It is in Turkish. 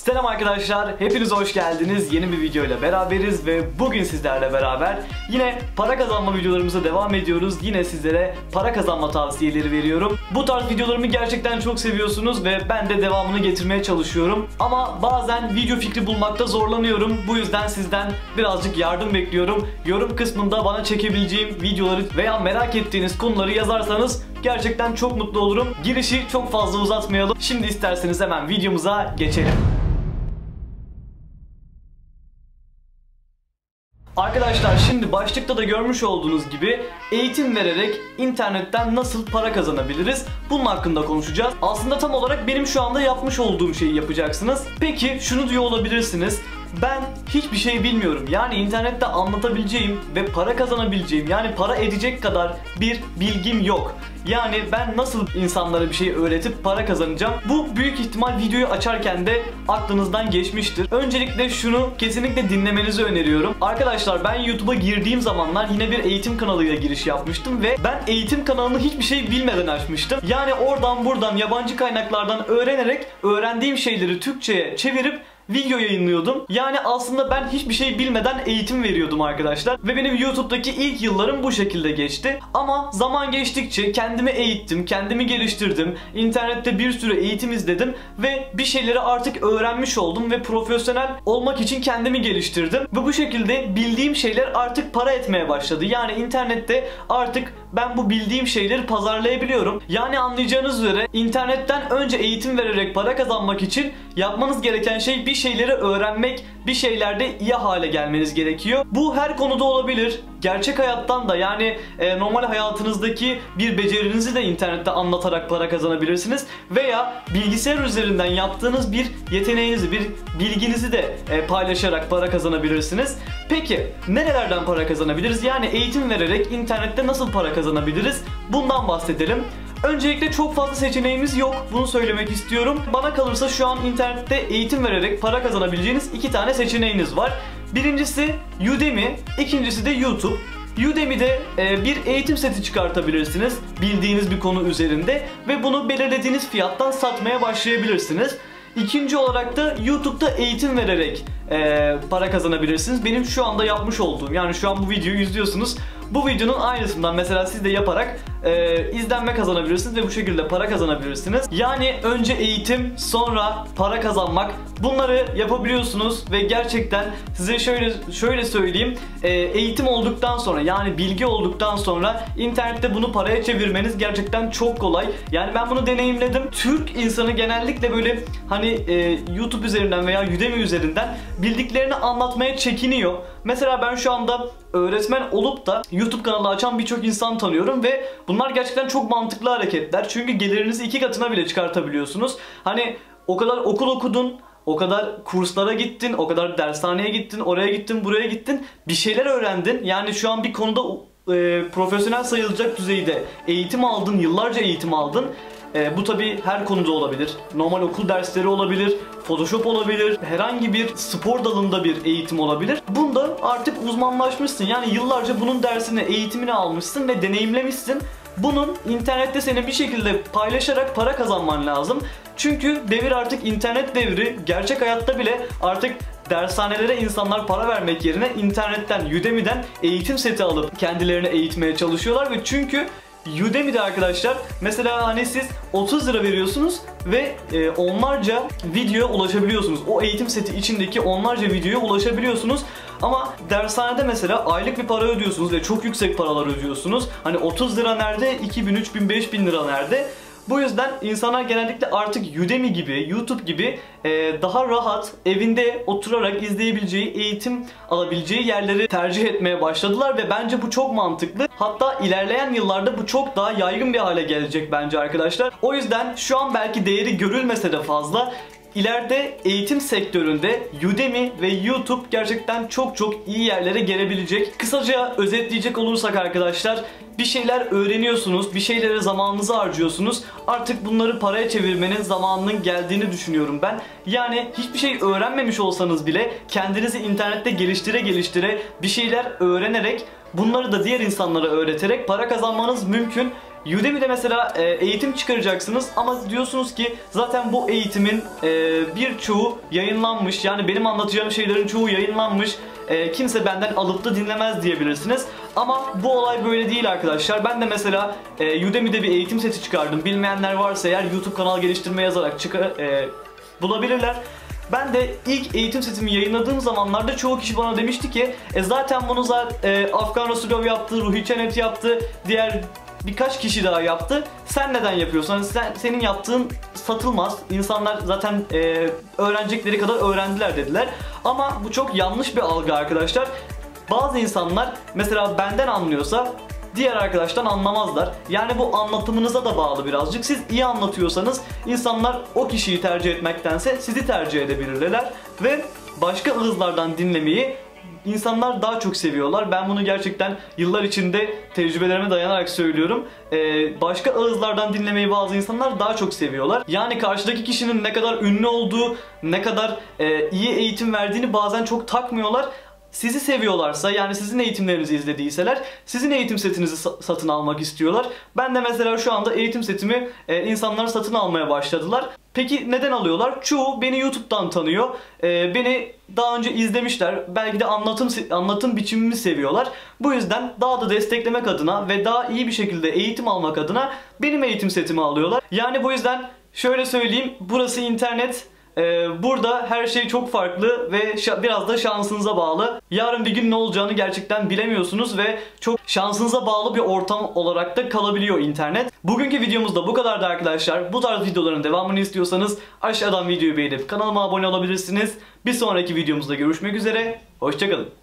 Selam arkadaşlar, hepiniz hoş geldiniz. Yeni bir video ile beraberiz ve bugün sizlerle beraber yine para kazanma videolarımıza devam ediyoruz. Yine sizlere para kazanma tavsiyeleri veriyorum. Bu tarz videolarımı gerçekten çok seviyorsunuz ve ben de devamını getirmeye çalışıyorum. Ama bazen video fikri bulmakta zorlanıyorum. Bu yüzden sizden birazcık yardım bekliyorum. Yorum kısmında bana çekebileceğim videoları veya merak ettiğiniz konuları yazarsanız gerçekten çok mutlu olurum. Girişi çok fazla uzatmayalım. Şimdi isterseniz hemen videomuza geçelim. Arkadaşlar şimdi başlıkta da görmüş olduğunuz gibi eğitim vererek internetten nasıl para kazanabiliriz? Bunun hakkında konuşacağız. Aslında tam olarak benim şu anda yapmış olduğum şeyi yapacaksınız. Peki şunu diyor olabilirsiniz. Ben hiçbir şey bilmiyorum. Yani internette anlatabileceğim ve para kazanabileceğim, yani para edecek kadar bir bilgim yok. Yani ben nasıl insanlara bir şey öğretip para kazanacağım? Bu büyük ihtimal videoyu açarken de aklınızdan geçmiştir. Öncelikle şunu kesinlikle dinlemenizi öneriyorum. Arkadaşlar ben YouTube'a girdiğim zamanlar yine bir eğitim kanalıyla giriş yapmıştım ve ben eğitim kanalını hiçbir şey bilmeden açmıştım. Yani oradan buradan yabancı kaynaklardan öğrenerek öğrendiğim şeyleri Türkçe'ye çevirip video yayınlıyordum. Yani aslında ben hiçbir şey bilmeden eğitim veriyordum arkadaşlar. Ve benim YouTube'daki ilk yıllarım bu şekilde geçti. Ama zaman geçtikçe kendimi eğittim, kendimi geliştirdim. İnternette bir sürü eğitim izledim ve bir şeyleri artık öğrenmiş oldum ve profesyonel olmak için kendimi geliştirdim. Ve bu şekilde bildiğim şeyler artık para etmeye başladı. Yani internette artık ben bu bildiğim şeyleri pazarlayabiliyorum. Yani anlayacağınız üzere internetten önce eğitim vererek para kazanmak için yapmanız gereken şey bir şeyleri öğrenmek, bir şeylerde iyi hale gelmeniz gerekiyor. Bu her konuda olabilir. Gerçek hayattan da, yani normal hayatınızdaki bir becerinizi de internette anlatarak para kazanabilirsiniz. Veya bilgisayar üzerinden yaptığınız bir yeteneğinizi, bir bilginizi de paylaşarak para kazanabilirsiniz. Peki nerelerden para kazanabiliriz? Yani eğitim vererek internette nasıl para kazanabiliriz? Bundan bahsedelim. Öncelikle çok fazla seçeneğimiz yok. Bunu söylemek istiyorum. Bana kalırsa şu an internette eğitim vererek para kazanabileceğiniz iki tane seçeneğiniz var. Birincisi Udemy, ikincisi de YouTube. Udemy'de bir eğitim seti çıkartabilirsiniz bildiğiniz bir konu üzerinde ve bunu belirlediğiniz fiyattan satmaya başlayabilirsiniz. İkinci olarak da YouTube'da eğitim vererek para kazanabilirsiniz. Benim şu anda yapmış olduğum, yani şu an bu videoyu izliyorsunuz. Bu videonun aynısından mesela siz de yaparak izlenme kazanabilirsiniz ve bu şekilde para kazanabilirsiniz. Yani önce eğitim, sonra para kazanmak, bunları yapabiliyorsunuz ve gerçekten size şöyle söyleyeyim, eğitim olduktan sonra, yani bilgi olduktan sonra internette bunu paraya çevirmeniz gerçekten çok kolay. Yani ben bunu deneyimledim. Türk insanı genellikle böyle hani YouTube üzerinden veya Udemy üzerinden bildiklerini anlatmaya çekiniyor. Mesela ben şu anda öğretmen olup da YouTube kanalı açan birçok insan tanıyorum ve bunlar gerçekten çok mantıklı hareketler. Çünkü gelirinizi 2 katına bile çıkartabiliyorsunuz. Hani o kadar okul okudun, o kadar kurslara gittin, o kadar dershaneye gittin, oraya gittin, buraya gittin, bir şeyler öğrendin. Yani şu an bir konuda profesyonel sayılacak düzeyde eğitim aldın, yıllarca eğitim aldın. Bu tabi her konuda olabilir. Normal okul dersleri olabilir, Photoshop olabilir, herhangi bir spor dalında bir eğitim olabilir. Bunda artık uzmanlaşmışsın. Yani yıllarca bunun dersini, eğitimini almışsın ve deneyimlemişsin. Bunun internette seni bir şekilde paylaşarak para kazanman lazım. Çünkü devir artık internet devri. Gerçek hayatta bile artık dershanelere insanlar para vermek yerine internetten, Udemy'den eğitim seti alıp kendilerini eğitmeye çalışıyorlar ve çünkü Udemy'de arkadaşlar mesela hani siz 30 lira veriyorsunuz ve onlarca videoya ulaşabiliyorsunuz. O eğitim seti içindeki onlarca videoya ulaşabiliyorsunuz. Ama dershanede mesela aylık bir para ödüyorsunuz ve çok yüksek paralar ödüyorsunuz. Hani 30 lira nerede? 2000, 3000, 5000 lira nerede? Bu yüzden insanlar genellikle artık Udemy gibi, YouTube gibi daha rahat evinde oturarak izleyebileceği, eğitim alabileceği yerleri tercih etmeye başladılar ve bence bu çok mantıklı. Hatta ilerleyen yıllarda bu çok daha yaygın bir hale gelecek bence arkadaşlar. O yüzden şu an belki değeri görülmese de fazla, İleride eğitim sektöründe Udemy ve YouTube gerçekten çok iyi yerlere gelebilecek. Kısaca özetleyecek olursak arkadaşlar, bir şeyler öğreniyorsunuz, bir şeylere zamanınızı harcıyorsunuz. Artık bunları paraya çevirmenin zamanının geldiğini düşünüyorum ben. Yani hiçbir şey öğrenmemiş olsanız bile kendinizi internette geliştire bir şeyler öğrenerek bunları da diğer insanlara öğreterek para kazanmanız mümkün. Udemy'de mesela eğitim çıkaracaksınız ama diyorsunuz ki zaten bu eğitimin birçoğu yayınlanmış. Yani benim anlatacağım şeylerin çoğu yayınlanmış. Kimse benden alıp da dinlemez diyebilirsiniz. Ama bu olay böyle değil arkadaşlar. Ben de mesela Udemy'de bir eğitim seti çıkardım. Bilmeyenler varsa eğer YouTube kanal geliştirme yazarak bulabilirler. Ben de ilk eğitim setimi yayınladığım zamanlarda çoğu kişi bana demişti ki zaten bunu Afgan Rasulov yaptı, Ruhi Çenet yaptı, diğer birkaç kişi daha yaptı. Sen neden yapıyorsun? Senin yaptığın satılmaz. İnsanlar zaten öğrenecekleri kadar öğrendiler dediler. Ama bu çok yanlış bir algı arkadaşlar. Bazı insanlar mesela benden anlıyorsa diğer arkadaştan anlamazlar. Yani bu anlatımınıza da bağlı birazcık. Siz iyi anlatıyorsanız insanlar o kişiyi tercih etmektense sizi tercih edebilirler. Ve başka ıhızlardan dinlemeyi İnsanlar daha çok seviyorlar. Ben bunu gerçekten yıllar içinde tecrübelerime dayanarak söylüyorum. Başka ağızlardan dinlemeyi bazı insanlar daha çok seviyorlar. Yani karşıdaki kişinin ne kadar ünlü olduğu, ne kadar iyi eğitim verdiğini bazen çok takmıyorlar. Sizi seviyorlarsa, yani sizin eğitimlerinizi izlediyseler, sizin eğitim setinizi satın almak istiyorlar. Ben de mesela şu anda eğitim setimi insanlar satın almaya başladılar. Peki neden alıyorlar? Çoğu beni YouTube'dan tanıyor. Beni daha önce izlemişler. Belki de anlatım biçimimi seviyorlar. Bu yüzden daha da desteklemek adına ve daha iyi bir şekilde eğitim almak adına benim eğitim setimi alıyorlar. Yani bu yüzden şöyle söyleyeyim, burası internet. Burada her şey çok farklı ve biraz da şansınıza bağlı. Yarın bir gün ne olacağını gerçekten bilemiyorsunuz ve çok şansınıza bağlı bir ortam olarak da kalabiliyor internet. Bugünkü videomuz da bu kadardı arkadaşlar. Bu tarz videoların devamını istiyorsanız aşağıdan videoyu beğenip kanalıma abone olabilirsiniz. Bir sonraki videomuzda görüşmek üzere. Hoşça kalın.